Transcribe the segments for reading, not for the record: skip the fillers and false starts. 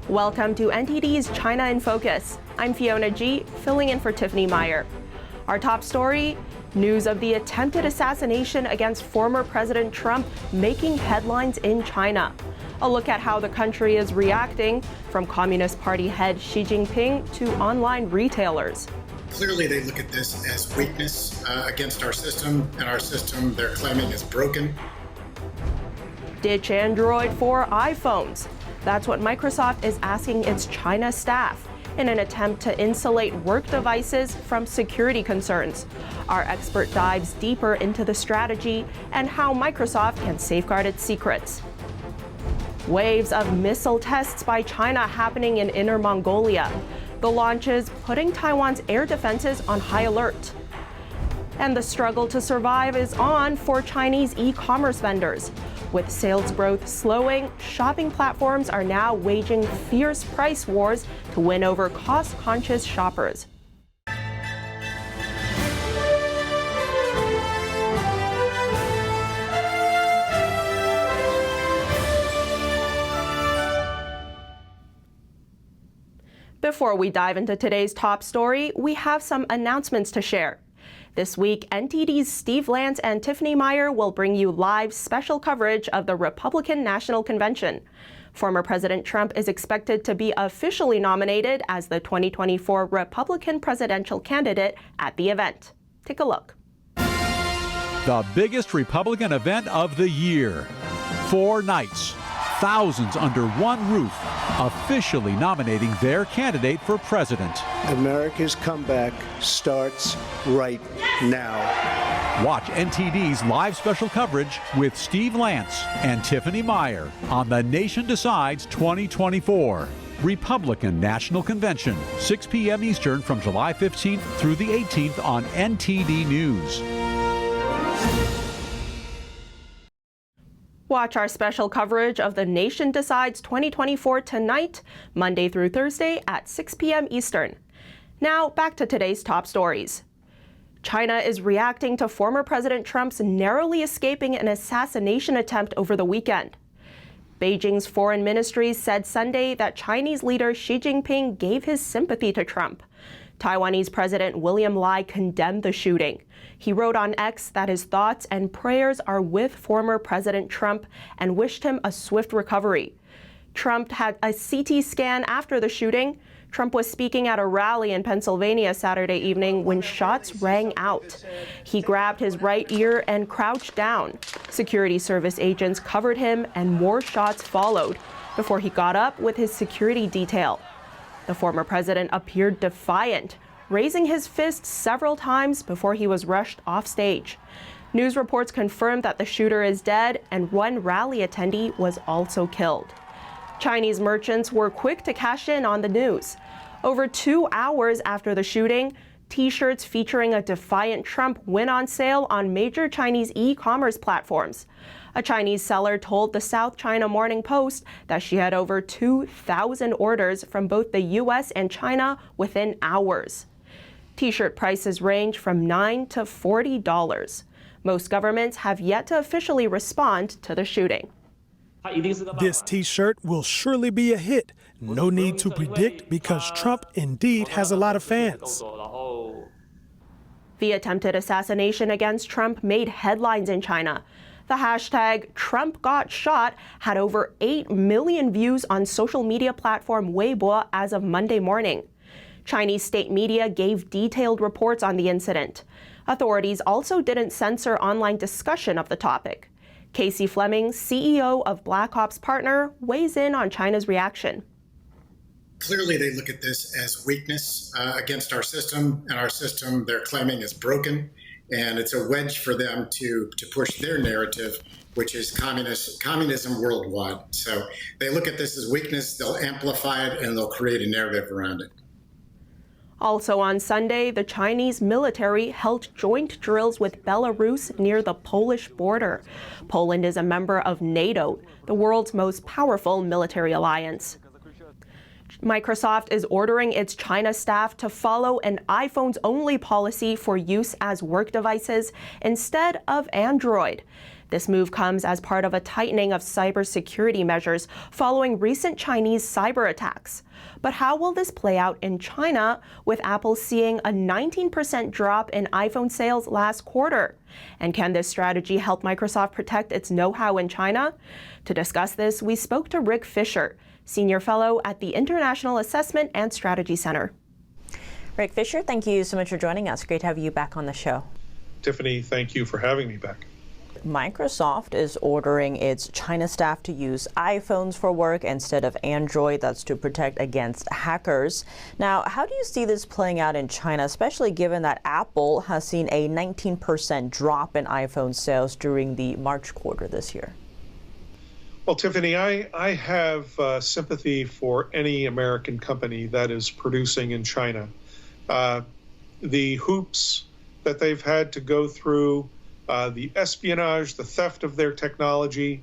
Welcome to NTD's China in Focus. I'm Fiona G, filling in for Tiffany Meyer. Our top story, news of the attempted assassination against former President Trump making headlines in China. A look at how the country is reacting, from Communist Party head Xi Jinping to online retailers. Clearly, they look at this as weakness against our system, and our system they're claiming is broken. Ditch Android for iPhones. That's what Microsoft is asking its China staff in an attempt to insulate work devices from security concerns. Our expert dives deeper into the strategy and how Microsoft can safeguard its secrets. Waves of missile tests by China happening in Inner Mongolia. The launches putting Taiwan's air defenses on high alert. And the struggle to survive is on for Chinese e-commerce vendors. With sales growth slowing, shopping platforms are now waging fierce price wars to win over cost-conscious shoppers. Before we dive into today's top story, we have some announcements to share. This week, NTD's Steve Lance and Tiffany Meyer will bring you live special coverage of the Republican National Convention. Former President Trump is expected to be officially nominated as the 2024 Republican presidential candidate at the event. Take a look. The biggest Republican event of the year. 4 nights, thousands under one roof, officially nominating their candidate for president. America's comeback starts right now. Watch NTD's live special coverage with Steve Lance and Tiffany Meyer on The Nation Decides 2024 Republican National Convention, 6 p.m. Eastern from July 15th through the 18th on NTD News. Watch our special coverage of The Nation Decides 2024 tonight, Monday through Thursday at 6 p.m. Eastern. Now, back to today's top stories. China is reacting to former President Trump's narrowly escaping an assassination attempt over the weekend. Beijing's foreign ministry said Sunday that Chinese leader Xi Jinping gave his sympathy to Trump. Taiwanese President William Lai condemned the shooting. He wrote on X that his thoughts and prayers are with former President Trump and wished him a swift recovery. Trump had a CT scan after the shooting. Trump was speaking at a rally in Pennsylvania Saturday evening when shots rang out. He grabbed his right ear and crouched down. Security service agents covered him and more shots followed before he got up with his security detail. The former president appeared defiant, raising his fist several times before he was rushed off stage. News reports confirmed that the shooter is dead and one rally attendee was also killed. Chinese merchants were quick to cash in on the news. Over 2 hours after the shooting, T-shirts featuring a defiant Trump went on sale on major Chinese e-commerce platforms. A Chinese seller told the South China Morning Post that she had over 2,000 orders from both the U.S. and China within hours. T-shirt prices range from $9 to $40. Most governments have yet to officially respond to the shooting. This T-shirt will surely be a hit. No need to predict because Trump indeed has a lot of fans. The attempted assassination against Trump made headlines in China. The hashtag #TrumpGotShot had over 8 million views on social media platform Weibo as of Monday morning. Chinese state media gave detailed reports on the incident. Authorities also didn't censor online discussion of the topic. Casey Fleming, CEO of Black Ops Partner, weighs in on China's reaction. Clearly, they look at this as weakness against our system, and our system they're claiming is broken. And it's a wedge for them to push their narrative, which is communism worldwide. So they look at this as weakness, they'll amplify it, and they'll create a narrative around it. Also on Sunday, the Chinese military held joint drills with Belarus near the Polish border. Poland is a member of NATO, the world's most powerful military alliance. Microsoft is ordering its China staff to follow an iPhones-only policy for use as work devices instead of Android. This move comes as part of a tightening of cybersecurity measures following recent Chinese cyber attacks. But how will this play out in China, with Apple seeing a 19% drop in iPhone sales last quarter? And can this strategy help Microsoft protect its know-how in China? To discuss this, we spoke to Rick Fisher, Senior Fellow at the International Assessment and Strategy Center. Rick Fisher, thank you so much for joining us. Great to have you back on the show. Tiffany, thank you for having me back. Microsoft is ordering its China staff to use iPhones for work instead of Android. That's to protect against hackers. Now, how do you see this playing out in China, especially given that Apple has seen a 19% drop in iPhone sales during the March quarter this year? Well, Tiffany, I have sympathy for any American company that is producing in China. The hoops that they've had to go through, the espionage, the theft of their technology,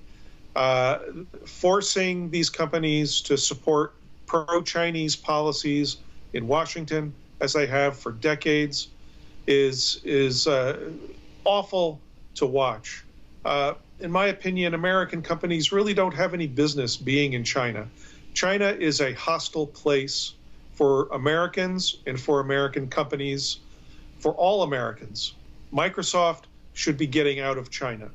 forcing these companies to support pro-Chinese policies in Washington, as they have for decades, is awful to watch. In my opinion, American companies really don't have any business being in China. China is a hostile place for Americans and for American companies, for all Americans. Microsoft should be getting out of China.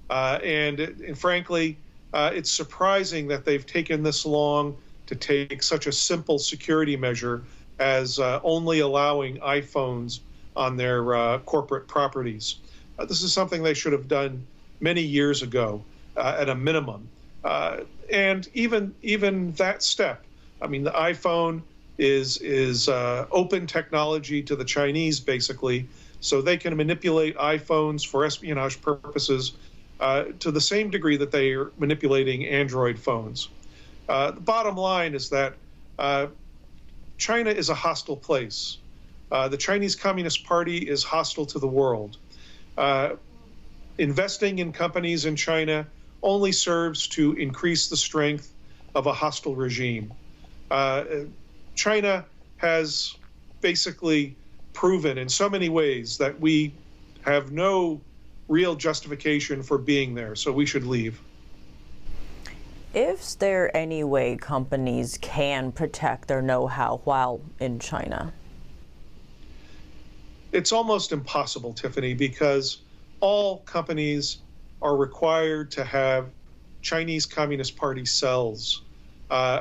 And frankly, it's surprising that they've taken this long to take such a simple security measure as only allowing iPhones on their corporate properties. This is something they should have done many years ago at a minimum. And even that step, I mean, the iPhone is open technology to the Chinese, basically, so they can manipulate iPhones for espionage purposes to the same degree that they are manipulating Android phones. The bottom line is that China is a hostile place. The Chinese Communist Party is hostile to the world. Investing in companies in China only serves to increase the strength of a hostile regime. China has basically proven in so many ways that we have no real justification for being there, so we should leave. Is there any way companies can protect their know-how while in China? It's almost impossible, Tiffany, because all companies are required to have Chinese Communist Party cells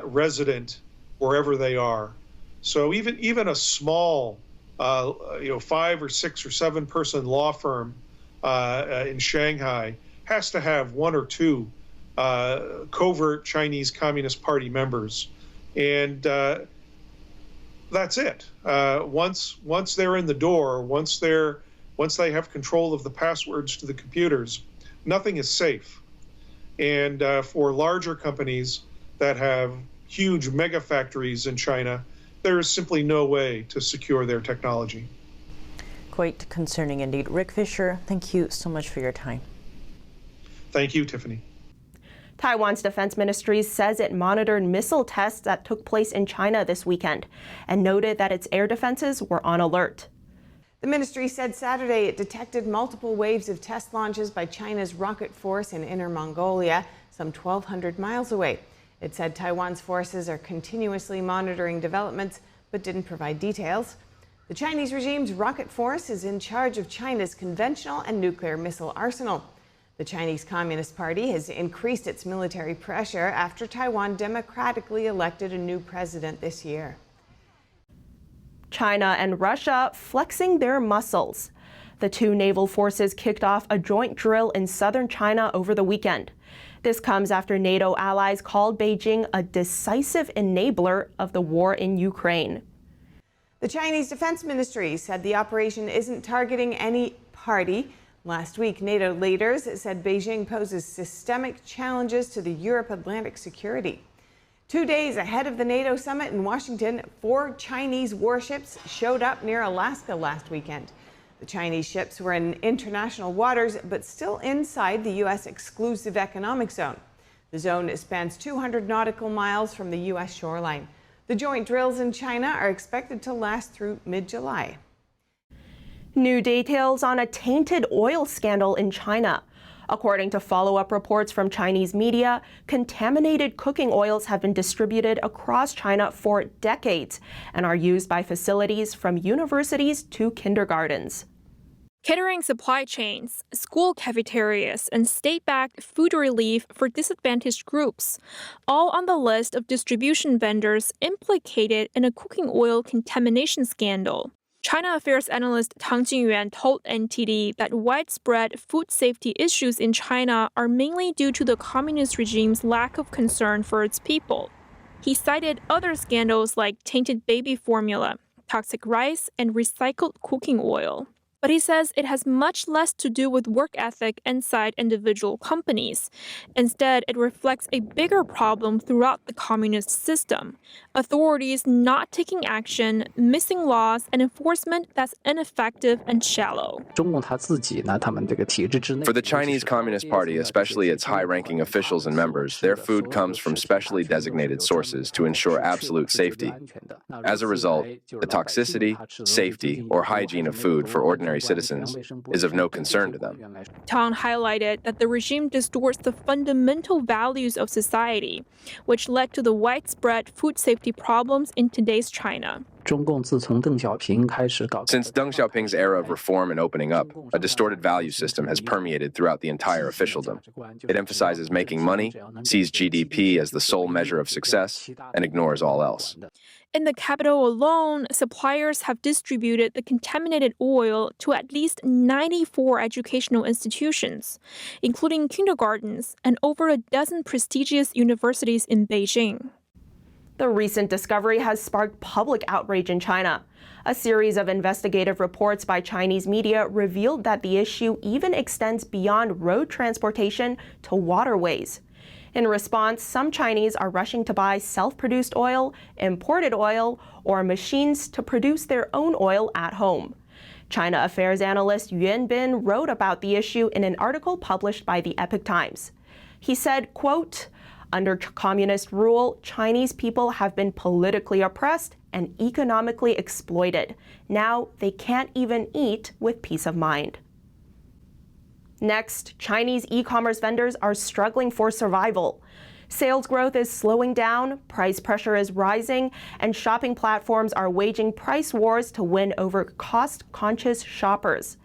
resident wherever they are. So even a small, 5 or 6 or 7 person law firm in Shanghai has to have 1 or 2 covert Chinese Communist Party members, and that's it. Once they're in the door, once they have control of the passwords to the computers, nothing is safe. And for larger companies that have huge mega factories in China, there is simply no way to secure their technology. Quite concerning indeed. Rick Fisher, thank you so much for your time. Thank you, Tiffany. Taiwan's defense ministry says it monitored missile tests that took place in China this weekend and noted that its air defenses were on alert. The ministry said Saturday it detected multiple waves of test launches by China's rocket force in Inner Mongolia, some 1,200 miles away. It said Taiwan's forces are continuously monitoring developments, but didn't provide details. The Chinese regime's rocket force is in charge of China's conventional and nuclear missile arsenal. The Chinese Communist Party has increased its military pressure after Taiwan democratically elected a new president this year. China and Russia flexing their muscles. The two naval forces kicked off a joint drill in southern China over the weekend. This comes after NATO allies called Beijing a decisive enabler of the war in Ukraine. The Chinese Defense Ministry said the operation isn't targeting any party. Last week, NATO leaders said Beijing poses systemic challenges to the Europe-Atlantic security. 2 days ahead of the NATO summit in Washington, 4 Chinese warships showed up near Alaska last weekend. The Chinese ships were in international waters, but still inside the U.S. exclusive economic zone. The zone spans 200 nautical miles from the U.S. shoreline. The joint drills in China are expected to last through mid-July. New details on a tainted oil scandal in China. According to follow-up reports from Chinese media, contaminated cooking oils have been distributed across China for decades and are used by facilities from universities to kindergartens. Catering supply chains, school cafeterias, and state-backed food relief for disadvantaged groups, all on the list of distribution vendors implicated in a cooking oil contamination scandal. China Affairs analyst Tang Jinyuan told NTD that widespread food safety issues in China are mainly due to the communist regime's lack of concern for its people. He cited other scandals like tainted baby formula, toxic rice, and recycled cooking oil. But he says it has much less to do with work ethic inside individual companies. Instead, it reflects a bigger problem throughout the communist system. Authorities not taking action, missing laws, and enforcement that's ineffective and shallow. For the Chinese Communist Party, especially its high-ranking officials and members, their food comes from specially designated sources to ensure absolute safety. As a result, the toxicity, safety, or hygiene of food for ordinary citizens is of no concern to them. Tang highlighted that the regime distorts the fundamental values of society, which led to the widespread food safety problems in today's China. Since Deng Xiaoping's era of reform and opening up, a distorted value system has permeated throughout the entire officialdom. It emphasizes making money, sees GDP as the sole measure of success, and ignores all else. In the capital alone, suppliers have distributed the contaminated oil to at least 94 educational institutions, including kindergartens and over a dozen prestigious universities in Beijing. The recent discovery has sparked public outrage in China. A series of investigative reports by Chinese media revealed that the issue even extends beyond road transportation to waterways. In response, some Chinese are rushing to buy self-produced oil, imported oil, or machines to produce their own oil at home. China Affairs analyst Yuan Bin wrote about the issue in an article published by the Epoch Times. He said, quote, "Under communist rule, Chinese people have been politically oppressed and economically exploited. Now they can't even eat with peace of mind." Next, Chinese e-commerce vendors are struggling for survival. Sales growth is slowing down, price pressure is rising, and shopping platforms are waging price wars to win over cost-conscious shoppers.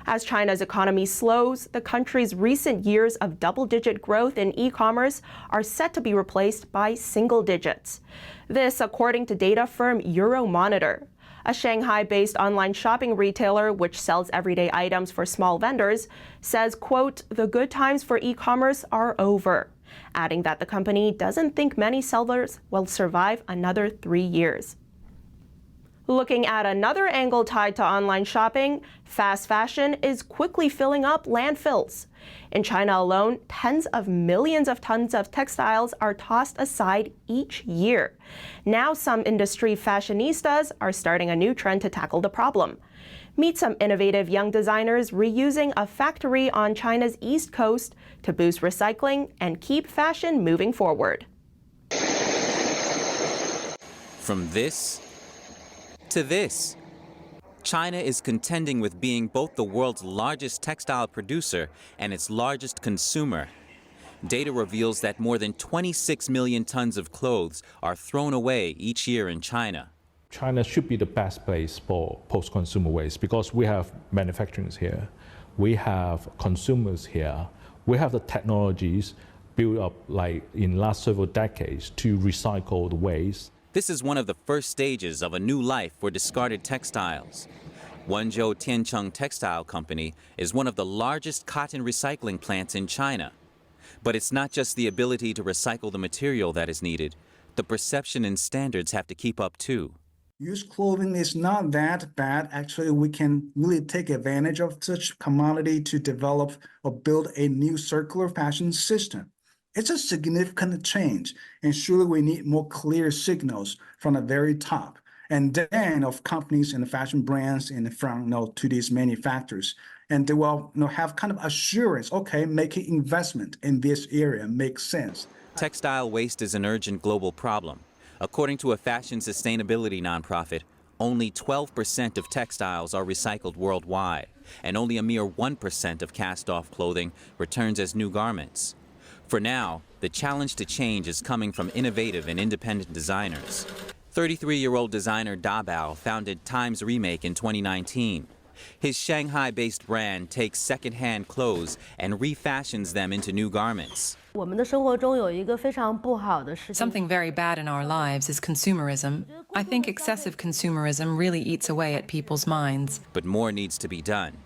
As China's economy slows, the country's recent years of double-digit growth in e-commerce are set to be replaced by single digits. This, according to data firm Euromonitor. A Shanghai-based online shopping retailer, which sells everyday items for small vendors, says, quote, "The good times for e-commerce are over," adding that the company doesn't think many sellers will survive another 3 years. Looking at another angle tied to online shopping, fast fashion is quickly filling up landfills. In China alone, tens of millions of tons of textiles are tossed aside each year. Now some industry fashionistas are starting a new trend to tackle the problem. Meet some innovative young designers reusing a factory on China's East Coast to boost recycling and keep fashion moving forward. From this to this, China is contending with being both the world's largest textile producer and its largest consumer. Data reveals that more than 26 million tons of clothes are thrown away each year in China. China should be the best place for post-consumer waste because we have manufacturing here, we have consumers here, we have the technologies built up like in last several decades to recycle the waste. This is one of the first stages of a new life for discarded textiles. Wenzhou Tiancheng Textile Company is one of the largest cotton recycling plants in China. But it's not just the ability to recycle the material that is needed. The perception and standards have to keep up too. Used clothing is not that bad. Actually, we can really take advantage of such commodity to develop or build a new circular fashion system. It's a significant change, and surely we need more clear signals from the very top, and then of companies and fashion brands in front, to these manufacturers, and they will have kind of assurance. Okay, making investment in this area makes sense. Textile waste is an urgent global problem. According to a fashion sustainability nonprofit, only 12% of textiles are recycled worldwide. and only a mere 1% of cast-off clothing returns as new garments. For now, the challenge to change is coming from innovative and independent designers. 33-year-old designer Naval founded Times Remake in 2019. His Shanghai-based brand takes second-hand clothes and refashions them into new garments. Something very bad in our lives is consumerism. I think excessive consumerism really eats away at people's minds. But more needs to be done.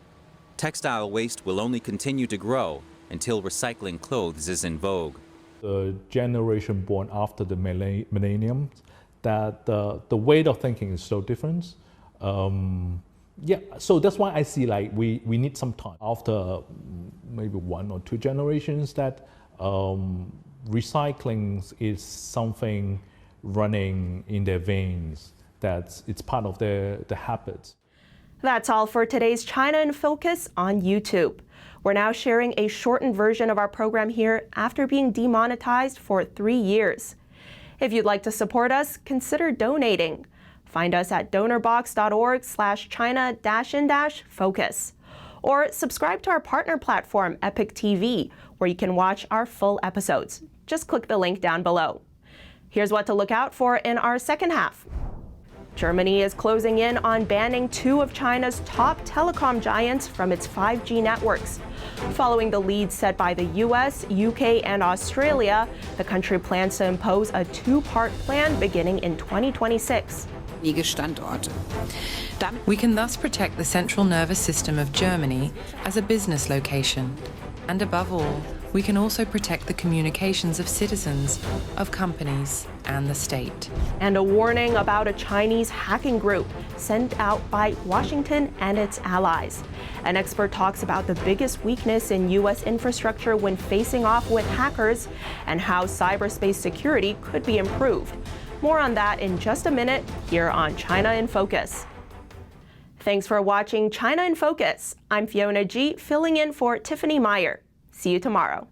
Textile waste will only continue to grow until recycling clothes is in vogue. The generation born after the millennium, that the way of thinking is so different. Yeah, so that's why I see like we need some time after maybe 1 or 2 generations that recycling is something running in their veins, that it's part of the habits. That's all for today's China in Focus on YouTube. We're now sharing a shortened version of our program here after being demonetized for 3 years. If you'd like to support us, consider donating. Find us at donorbox.org/China-in-focus. Or subscribe to our partner platform, Epic TV, where you can watch our full episodes. Just click the link down below. Here's what to look out for in our second half. Germany is closing in on banning 2 of China's top telecom giants from its 5G networks. Following the lead set by the US, UK, and Australia, the country plans to impose a 2-part plan beginning in 2026. We can thus protect the central nervous system of Germany as a business location. And above all, we can also protect the communications of citizens, of companies, and the state. And a warning about a Chinese hacking group sent out by Washington and its allies. An expert talks about the biggest weakness in U.S. infrastructure when facing off with hackers and how cyberspace security could be improved. More on that in just a minute here on China in Focus. Thanks for watching China in Focus. I'm Fiona G, filling in for Tiffany Meyer. See you tomorrow.